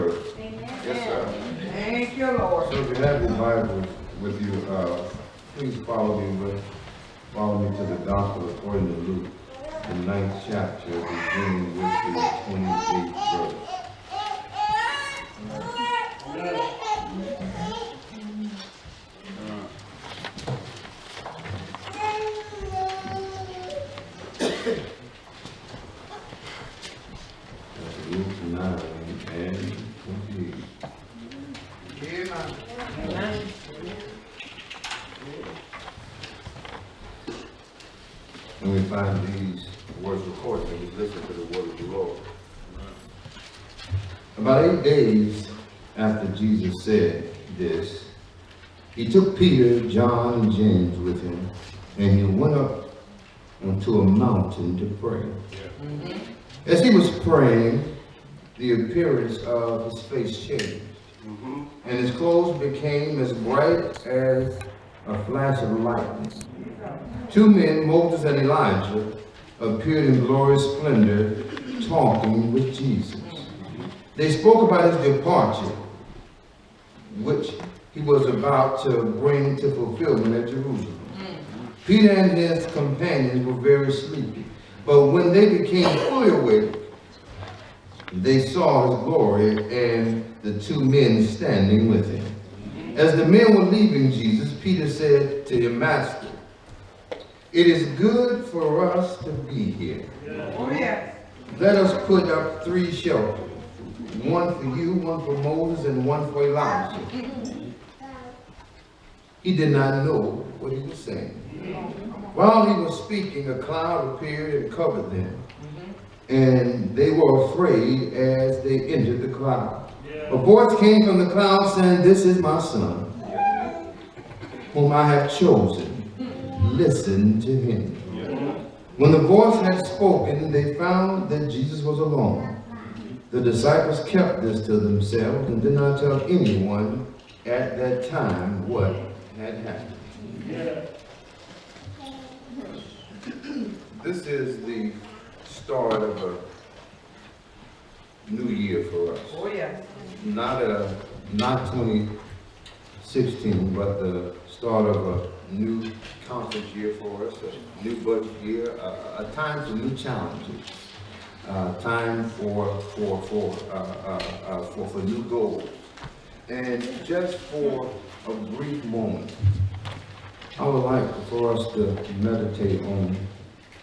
word. Amen. Yes, sir. Thank you, Lord. So if you have your Bible with you, please follow me to the Gospel according to Luke, the 9th chapter, beginning with the 28th verse. Luke 9 and 28. Amen. And we find these words recorded, and we listen to the word of the Lord. About 8 days after Jesus said this, he took Peter, John, and James with him, and he went up onto a mountain to pray. As he was praying, the appearance of his face changed, and his clothes became as bright as a flash of lightning. 2 men, Moses and Elijah, appeared in glorious splendor, talking with Jesus. They spoke about his departure, which he was about to bring to fulfillment at Jerusalem. Peter and his companions were very sleepy, but when they became fully awake, they saw his glory and the 2 men standing with him. As the men were leaving Jesus, Peter said to him, Master, it is good for us to be here. Oh, yes. Let us put up 3 shelters, one for you, one for Moses, and one for Elijah. He did not know what he was saying. While he was speaking, a cloud appeared and covered them, and they were afraid as they entered the cloud. A voice came from the cloud saying, This is my son, whom I have chosen. Listen to him. When the voice had spoken, they found that Jesus was alone. The disciples kept this to themselves and did not tell anyone at that time what had happened. This is the start of a new year for us. Oh, yes. Not 2016, but the start of a new conference year for us, a new budget year, a time for new challenges, time for new goals. And just for a brief moment, I would like for us to meditate on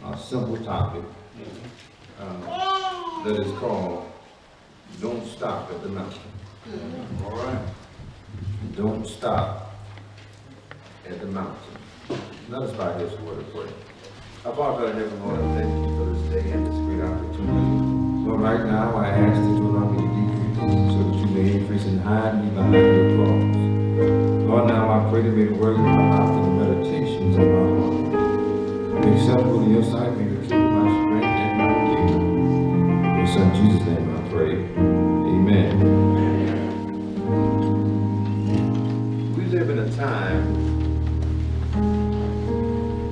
a simple topic that is called Don't Stop at the Mountain. All right? Don't stop at the mountain. Let us bow this word of prayer. Our Father in heaven, Lord, I thank you for this day and this great opportunity. Lord, right now I ask that you allow me to decrease so that you may increase and hide me behind your cross. Lord, now I pray that may the words of my mouth and the meditations of my heart be acceptable in your sight, be the truth of my strength and my redeemer. In your Son Jesus' name I pray. Amen. We live in a time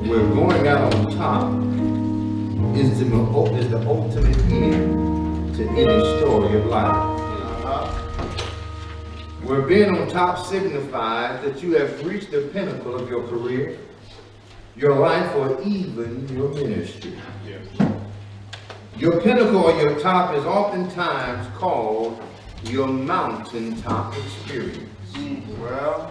where going out on top is the ultimate end to any story of life. Where being on top signifies that you have reached the pinnacle of your career, your life, or even your ministry. Your pinnacle or your top is oftentimes called your mountaintop experience. Well,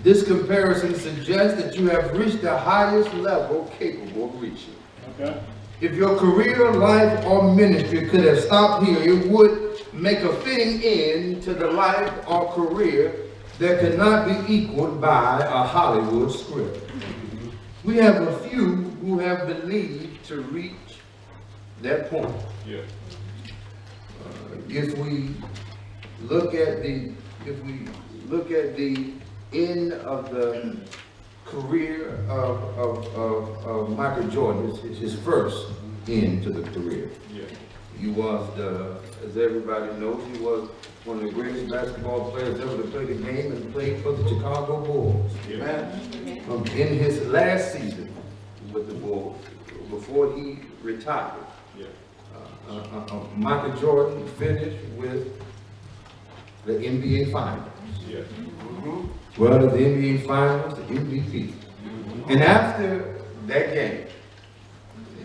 this comparison suggests that you have reached the highest level capable of reaching. Okay. If your career, life, or ministry could have stopped here, it would make a fitting end to the life or career that could not be equaled by a Hollywood script. We have a few who have believed to reach that point. Yeah. If we look at the end of the career of Michael Jordan, his first end to the career. Yeah. He was as everybody knows, he was one of the greatest basketball players ever to play the game and played for the Chicago Bulls. Yeah. In his last season with the Bulls, before he retired, Michael Jordan finished with the NBA Finals. Yes. Well, the NBA Finals, the MVP. And after that game,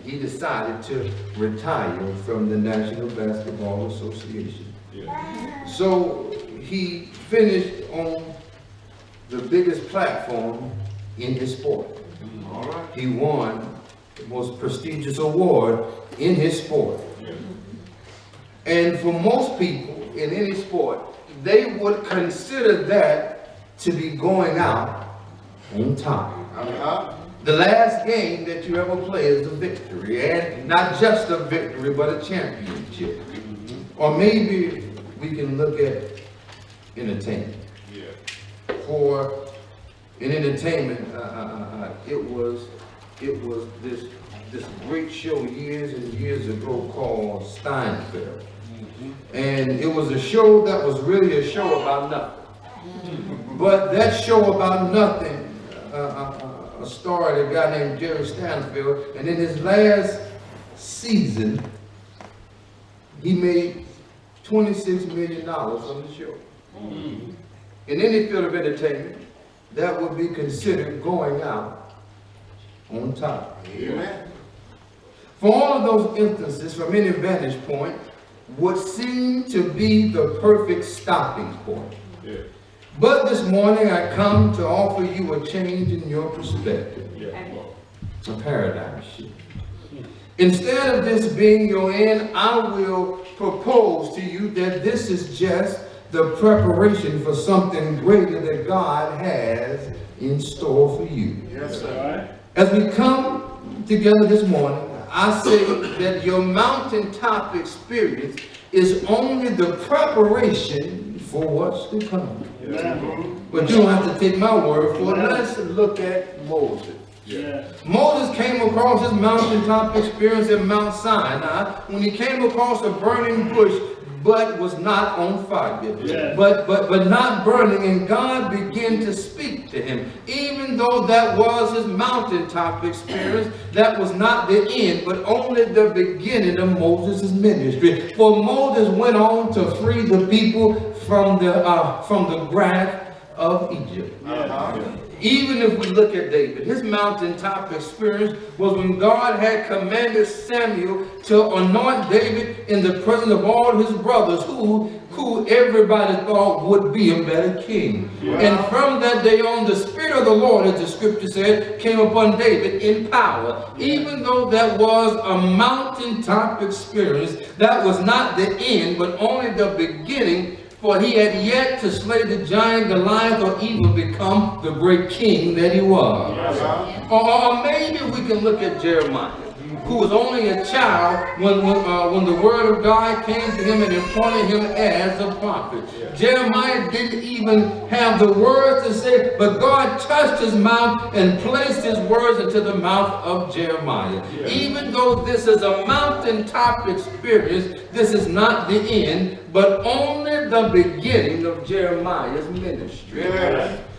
he decided to retire from the National Basketball Association. Yes. So he finished on the biggest platform in his sport. All right. He won the most prestigious award in his sport. Yes. And for most people in any sport, they would consider that to be going out on top. The last game that you ever play is a victory, and not just a victory, but a championship. Or maybe we can look at entertainment. Yes. For in entertainment, it was this great show years and years ago called Steinfeld. And it was a show that was really a show about nothing. But that show about nothing starred a guy named Jerry Steinfeld, and in his last season, he made $26 million from the show. In any field of entertainment, that would be considered going out on top. Amen. For all of those instances, from any vantage point, would seem to be the perfect stopping point. Yes. But this morning I come to offer you a change in your perspective, Yes. a paradigm shift. Instead of this being your end, I will propose to you that this is just the preparation for something greater that God has in store for you. Yes, sir. As we come together this morning, I say that your mountaintop experience is only the preparation for what's to come. But you don't have to take my word for it. Let's look at Moses. Yes. Moses came across his mountaintop experience at Mount Sinai when he came across a burning bush, but was not on fire. Yes. But not burning, and God began to speak to him. Even though that was his mountaintop experience, that was not the end, but only the beginning of Moses' ministry. For Moses went on to free the people from the wrath of Egypt. Even if we look at David, his mountaintop experience was when God had commanded Samuel to anoint David in the presence of all his brothers who everybody thought would be a better king. And from that day on, the Spirit of the Lord, as the scripture said, came upon David in power. Even though that was a mountaintop experience, that was not the end, but only the beginning. For he had yet to slay the giant Goliath or even become the great king that he was. Or maybe we can look at Jeremiah, who was only a child when the word of God came to him and appointed him as a prophet. Jeremiah didn't even have the words to say, but God touched his mouth and placed his words into the mouth of Jeremiah. Even though this is a mountaintop experience, this is not the end, but only the beginning of Jeremiah's ministry.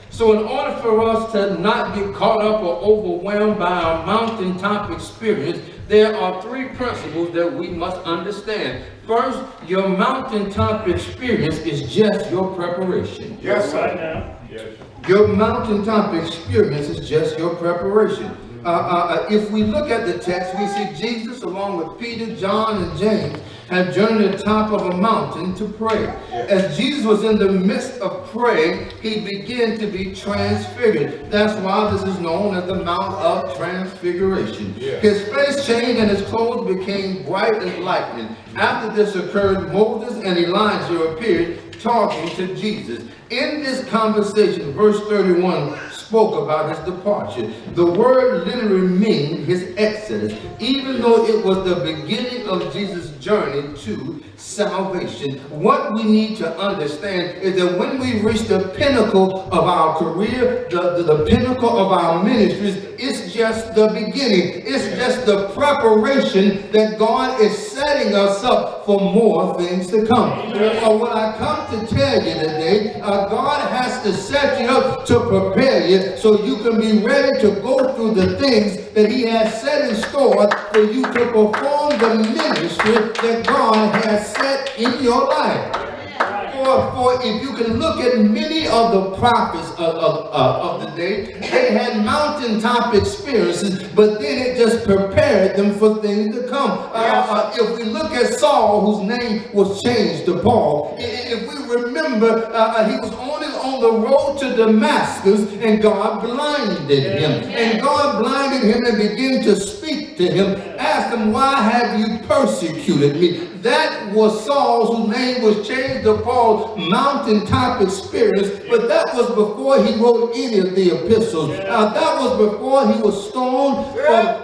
So in order for us to not get caught up or overwhelmed by our mountaintop experience, there are three principles that we must understand. First, your mountaintop experience is just your preparation. Yes, sir. Yes. Your mountaintop experience is just your preparation. If we look at the text, we see Jesus along with Peter, John, and James had journeyed to the top of a mountain to pray. As Jesus was in the midst of praying, he began to be transfigured. That's why this is known as the Mount of Transfiguration. His face changed and his clothes became bright as lightning. After this occurred, Moses and Elijah appeared talking to Jesus. In this conversation, verse 31 spoke about his departure. The word literally means his exodus, even though it was the beginning of Jesus' journey to salvation. What we need to understand is that when we reach the pinnacle of our career, the pinnacle of our ministries, it's just the beginning. It's just the preparation that God is setting us up for more things to come. What I come to tell you today, God has to set you up to prepare you so you can be ready to go through the things that he has set in store for you to perform the ministry that God has set in your life. For if you can look at many of the prophets of the day, they had mountaintop experiences, but then it just prepared them for things to come. If we look at Saul, whose name was changed to Paul, if we remember, he was on the road to Damascus, and God blinded him. And God blinded him and began to speak to him, asked him, "Why have you persecuted me?" That was Saul, whose name was changed to Paul, mountaintop experience, but that was before he wrote any of the epistles. That was before he was stoned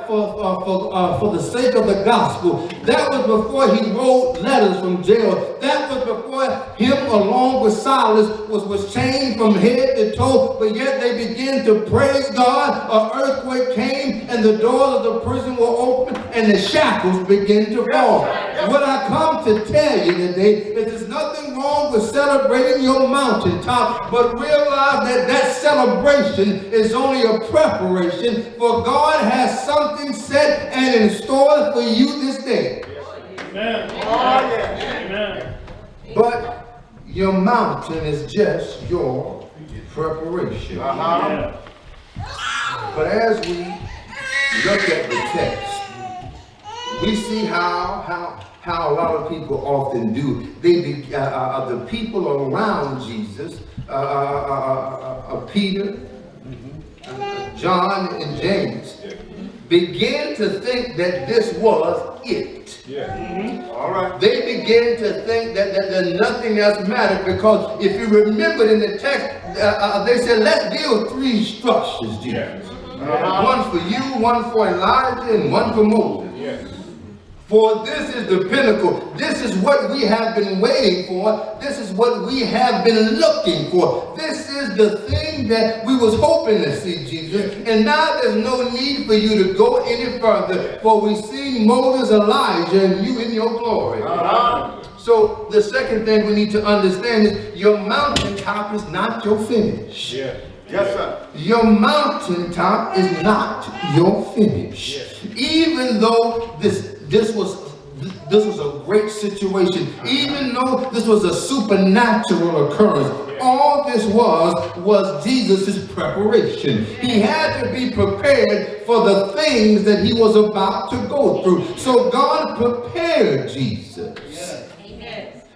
for the sake of the gospel. That was before he wrote letters from jail. That was before him, along with Silas, was chained from head to toe, but yet they began to praise God. An earthquake came, and the doors of the prison were open, and the shackles began to fall. What I come to tell you today is there's nothing wrong with celebrating your mountaintop, but realize that that celebration is only a preparation, for God has something set and in store for you this day. Amen. Amen. But your mountain is just your preparation. Yeah. But as we look at the text, we see how a lot of people often do. The people around Jesus, Peter, John, and James, began to think that this was it. All right. They began to think that nothing else mattered, because if you remember in the text, they said, let's build three structures, Jesus. One for you, one for Elijah, and one for Moses. For this is the pinnacle. This is what we have been waiting for. This is what we have been looking for. This is the thing that we was hoping to see, Jesus. And now there's no need for you to go any further, for we see Moses, Elijah, and you in your glory. So the second thing we need to understand is your mountaintop is not your finish. Yeah. Yes, sir. Your mountaintop is not your finish. Even though this was a great situation, even though this was a supernatural occurrence, all this was Jesus' preparation. He had to be prepared for the things that he was about to go through. So God prepared Jesus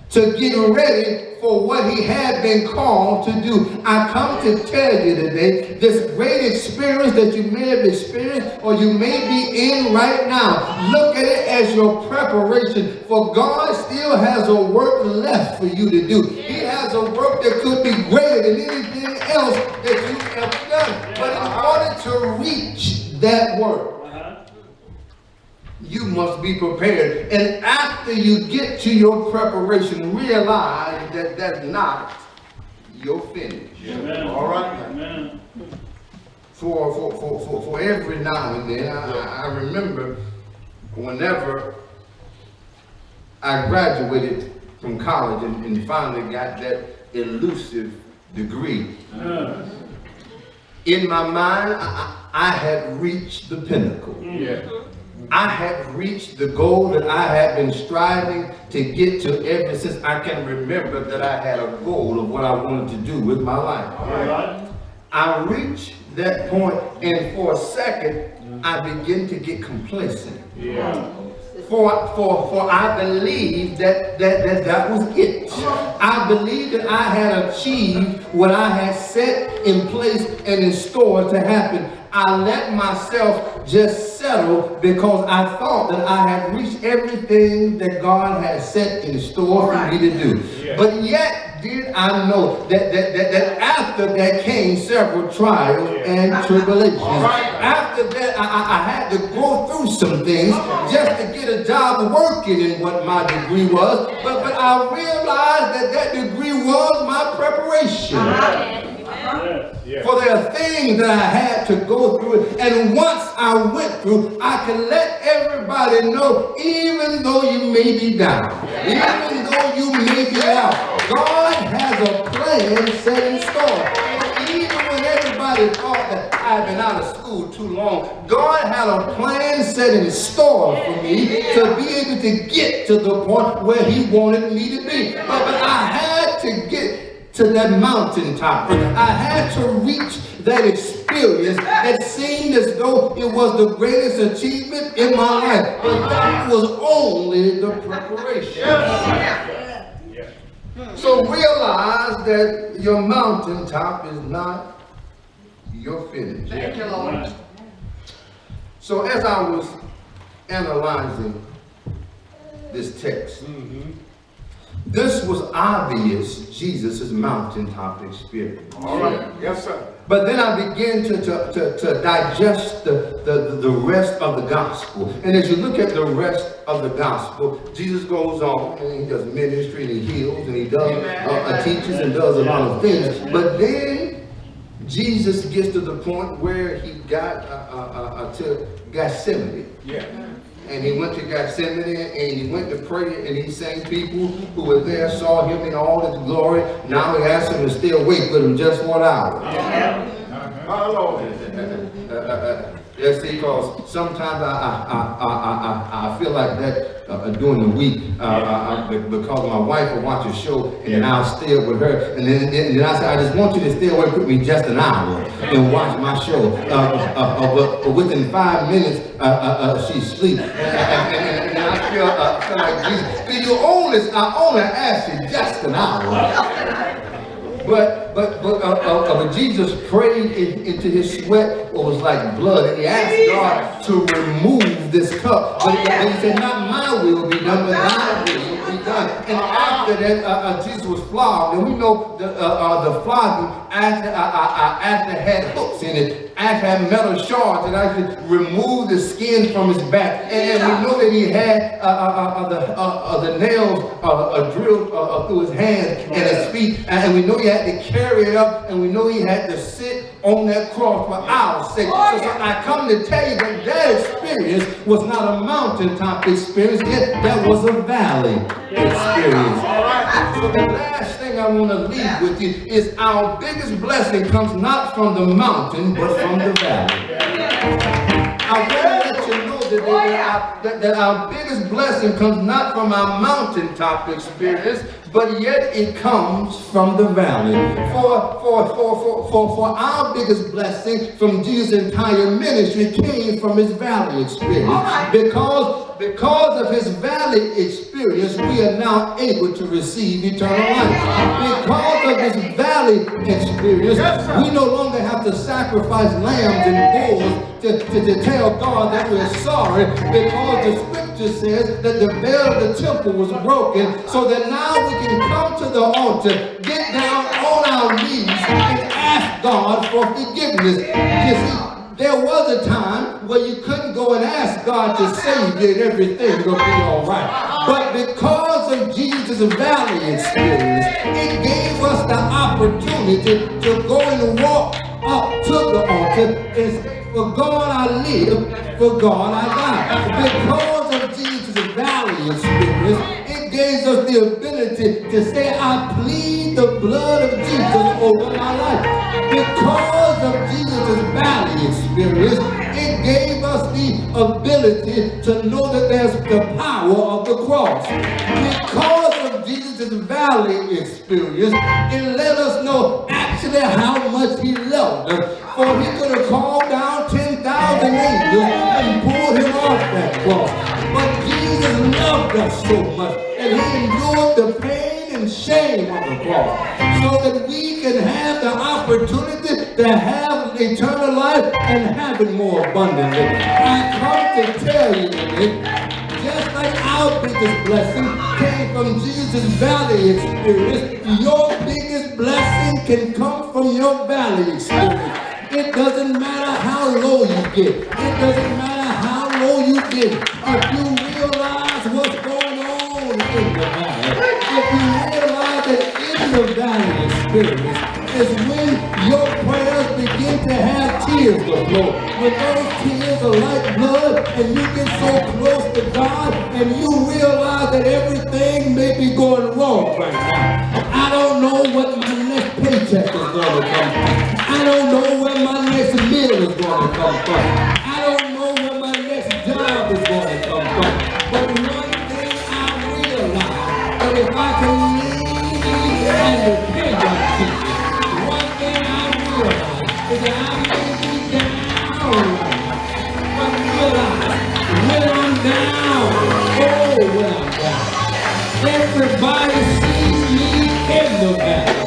to get ready for what he had been called to do. I come to tell you today, this great experience that you may have experienced or you may be in right now, look at it as your preparation, for God still has a work left for you to do. He has a work that could be greater than anything else that you've ever done. But in order to reach that work, you must be prepared. And after you get to your preparation, realize that that's not your finish. Amen. All right? Amen. For every now and then, I remember whenever I graduated from college and finally got that elusive degree, in my mind, I had reached the pinnacle. I had reached the goal that I had been striving to get to ever since I can remember that I had a goal of what I wanted to do with my life. I reached that point, and for a second, I began to get complacent. For I believed that was it. I believed that I had achieved what I had set in place and in store to happen. I let myself just settle because I thought that I had reached everything that God had set in store for me to do. But yet did I know that after that came several trials and tribulations. After that, I had to go through some things just to get a job working in what my degree was. But I realized that degree was my preparation. For there are things that I had to go through, and once I went through, I can let everybody know, even though you may be down, even though you may be out, God has a plan set in store. And even when everybody thought that I've been out of school too long, God had a plan set in store for me to be able to get to the point where he wanted me to be. But I had to get to that mountaintop. I had to reach that experience that seemed as though it was the greatest achievement in my life. But that was only the preparation. So realize that your mountaintop is not your finish. Thank you, Lord. So as I was analyzing this text, this was obvious Jesus' mountaintop experience. All right. Yes, sir. But then I began to digest the rest of the gospel. And as you look at the rest of the gospel, Jesus goes on and he does ministry and he heals and he does teaches and does a lot of things. But then Jesus gets to the point where he got to Gethsemane. Yeah. And he went to Gethsemane and he went to pray, and these same people who were there saw him in all his glory. Now he asked him to stay awake with him just 1 hour. My Lord. Yes, because sometimes I feel like that during the week because my wife will watch a show and then I'll stay up with her, and then I say, I just want you to stay awake with me just an hour and watch my show. But within 5 minutes she's asleep, and I feel like Jesus. I only ask you just an hour. But Jesus prayed into his sweat, it was like blood, and he asked God to remove this cup. But he said, not my will be done, but thy will be done. And after that, Jesus was flogged, and we know the flogging actually had hooks in it. Actually had metal shards that actually removed the skin from his back, and we know that he had the nails drilled through his hands and his feet, and we know he had to carry it up, and we know he had to sit on that cross for our sake. So I come to tell you that experience was not a mountaintop experience, yet that was a valley experience. So the last thing I want to leave with you is our biggest blessing comes not from the mountain, but from the valley. I want to let you know that our biggest blessing comes not from our mountaintop experience, but yet it comes from the valley. For our biggest blessing from Jesus' entire ministry came from his valley experience. Because of his valley experience, we are now able to receive eternal life. Because of his valley experience, we no longer have to sacrifice lambs and bulls to tell God that we're sorry, because the scripture says that the veil of the temple was broken, so that now we can come to the altar, get down on our knees, and ask God for forgiveness. You see, there was a time where you couldn't go and ask God to save you and everything will be all right. But because of Jesus' valley experience, it gave us the opportunity to go and walk up to the altar and say, for God I live, for God I die. Because of Jesus' valley experience, it gave us the ability to say, I plead the blood of Jesus over my life. Because of Jesus' valley experience, it gave us the ability to know that there's the power of the cross. Because of Jesus' valley experience, it let us know actually how much he loved us. For he could have called down 10,000 angels and pulled him off that cross. But Jesus loved us so much, and he endured the pain and shame of the cross, so that we can have the opportunity to have eternal life and have it more abundantly. I come to tell you today, just like our biggest blessing came from Jesus' valley experience, your biggest blessing can come from your valley experience. It doesn't matter how low you get. It doesn't matter how low you get. If you realize what's going on in the valley, if you realize that in the valley experience is when your prayers begin to have tears to flow. When those tears are like blood and you get so close to God and you realize that everything may be going wrong right now. I don't know going to come from. I don't know where my next meal is going to come from. I don't know where my next job is going to come from. But one thing I realize, that if I can lean and depend on Jesus, one thing I realize is that I may be down right now. But realize, when I'm down, oh, when I'm down, everybody sees me in the valley.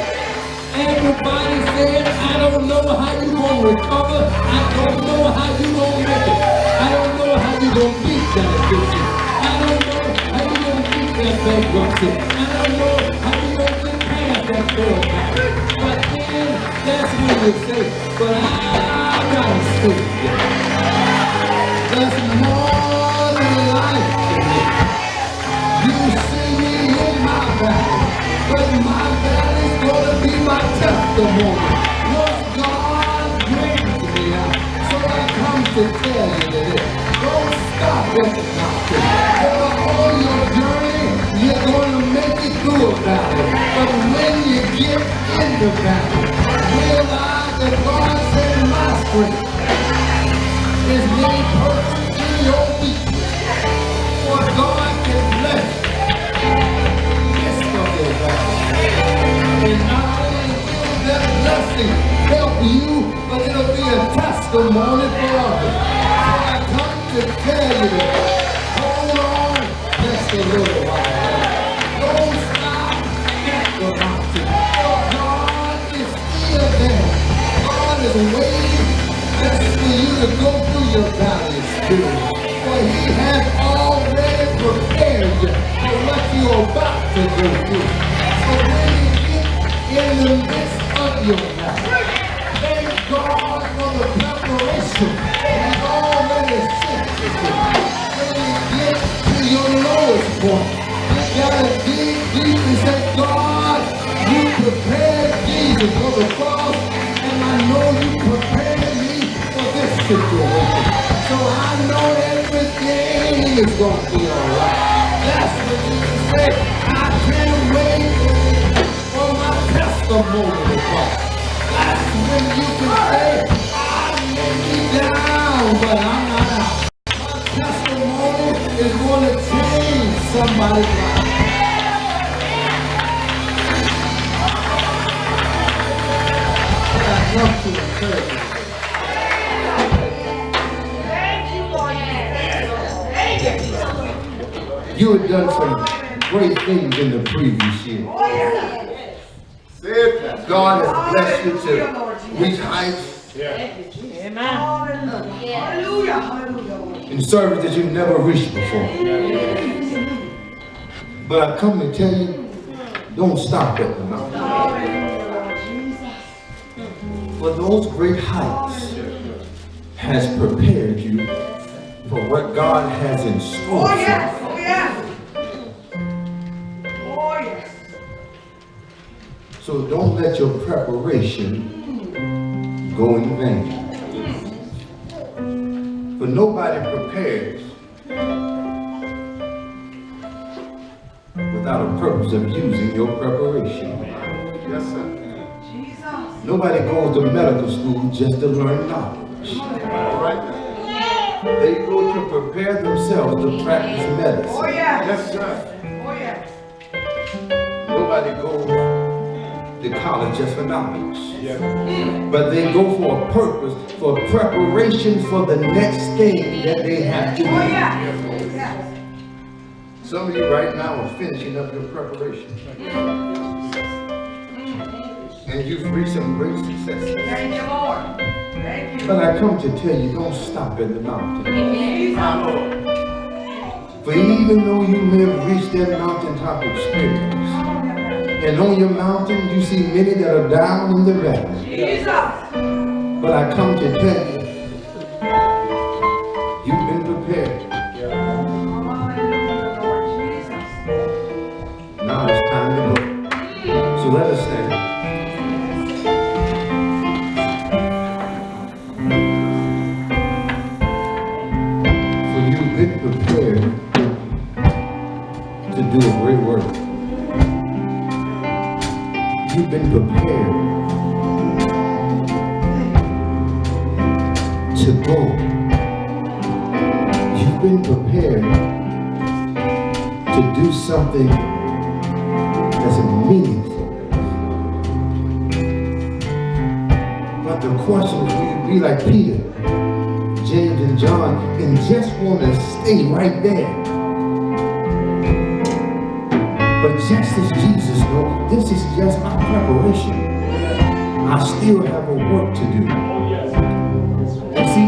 Everybody said, I don't know how you gonna recover. I don't know how you gonna make it. I don't know how you gonna beat that addiction. I don't know how you gonna beat that bankruptcy. I don't know how you gonna get past that failed marriage. But then, that's when you say, but I gotta stay there. There's more than life to me. You see me in my valley, but my valley's gonna be my testimony. What God brings me out. So I come to tell you today, don't stop at the mountain. On your journey, you're gonna make it through a valley. But when you get in the valley, realize that God said my strength is made perfect in your weakness. For God can bless and not only will that blessing help you, but it'll be a testimony for others. So I come to tell you that, hold on just a little while. Don't stop at the mountain. For God is still there. God is waiting just for you to go through your valley experience. For He has already prepared you for what you're about to go through. So when you get in the midst of your valley, thank God for the preparation He's already sent you to. When you get to your lowest point, you gotta dig deep and say, God, you prepared Jesus for the cross, and I know you prepared me for this situation. So I know everything is gonna be alright. That's what you can say. I can't wait for my testimony to come. That's when you can say, I may be down, but I'm not out. My testimony is going to change somebody's life. I come to encourage you. You have done some great things in the previous year. God has blessed you to reach heights in service that you've never reached before. But I come to tell you, don't stop at the mountain. For those great heights has prepared you for what God has in store for you. So don't let your preparation go in vain. For nobody prepares without a purpose of using your preparation. Yes, sir. Nobody goes to medical school just to learn knowledge. All right. They go to prepare themselves to practice medicine. Yes, sir. Nobody goes to college just for knowledge. Yes. But they go for a purpose, for preparation for the next thing that they have to do. Some of you right now are finishing up your preparation. And you've reached some great successes. Thank you, Lord. Thank you. But I come to tell you, don't stop at the mountain. My Lord. For even though you may have reached that mountaintop experience, and on your mountain you see many that are down in the valley. Jesus. But I come to tell you, you've been prepared. Hallelujah, Lord Jesus. Now it's time to go. So let us stand. For you've been prepared to do a great work. You've been prepared to go. You've been prepared to do something that's meaningful. But the question is, will you be like Peter, James, and John and just want to stay right there? But just as Jesus knows, this is just my preparation. I still have a work to do. Oh, yes. And see,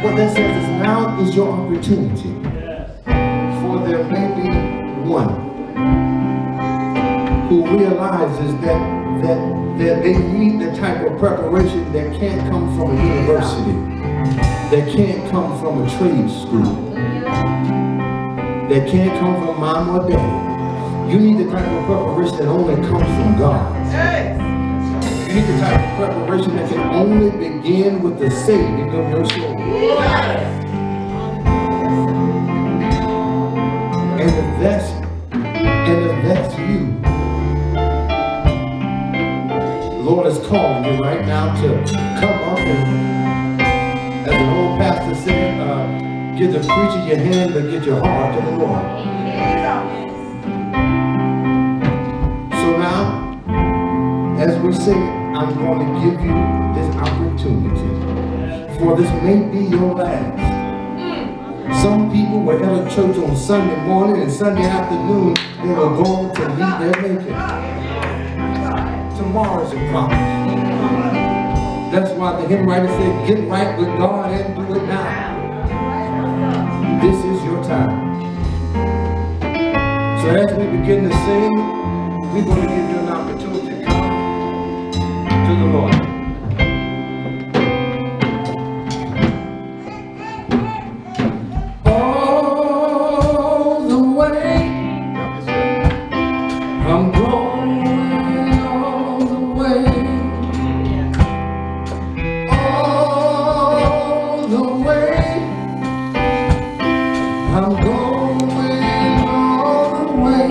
what that says is now is your opportunity. Yes. For there may be one who realizes that they need the type of preparation that can't come from a university, that can't come from a trade school, that can't come from mom or dad. You need the type of preparation that only comes from God. You need the type of preparation that can only begin with the saving of your soul. And if that's you, the Lord is calling you right now to come up and, as an old pastor said, give the preacher your hand, but get your heart to the Lord. So now, as we say, I'm going to give you this opportunity, for this may be your last. Some people were at a church on Sunday morning and Sunday afternoon, they were going to meet their maker. Tomorrow is a promise. That's why the hymn writer said, get right with God and do it now. This is your time. So as we begin to sing, we're going to give you an opportunity to come to the Lord. All the way, I'm going all the way. All the way, I'm going all the way.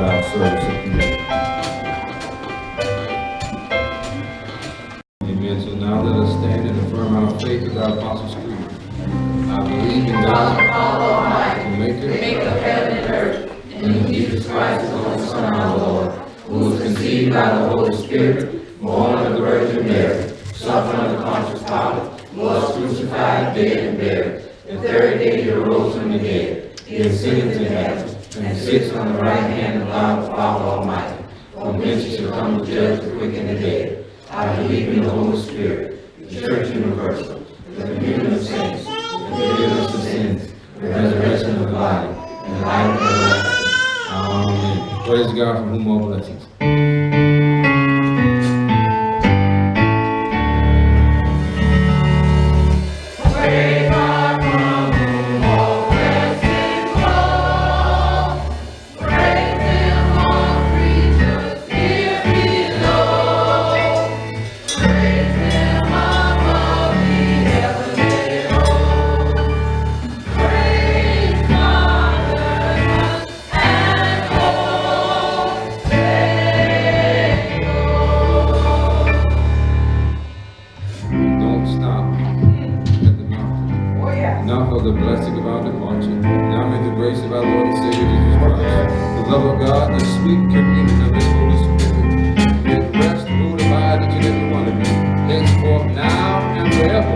our service of today. Amen. So now let us stand and affirm our faith with our Apostles' Creed. I believe in God, the Maker of heaven and earth, and in Jesus Christ, His only Son, our Lord, who was conceived by the Holy Spirit, born of the Virgin Mary, suffered under Pontius Pilate, was crucified, dead, and buried. The third day He arose from the dead. He ascended to heaven, and sits on the right hand of God the Father Almighty. From whence He shall come to judge the quick and the dead. I believe in the Holy Spirit, the Church universal, the communion of saints, the forgiveness of sins, the resurrection of the body, and the life everlasting. Amen. Praise God, from whom all blessings. Now for the blessing of our departure. Now may the grace of our Lord and Savior Jesus Christ, the love of God, the sweet communion of His Holy Spirit, may rest, rule, abide each and every one of you, henceforth, now, and forever.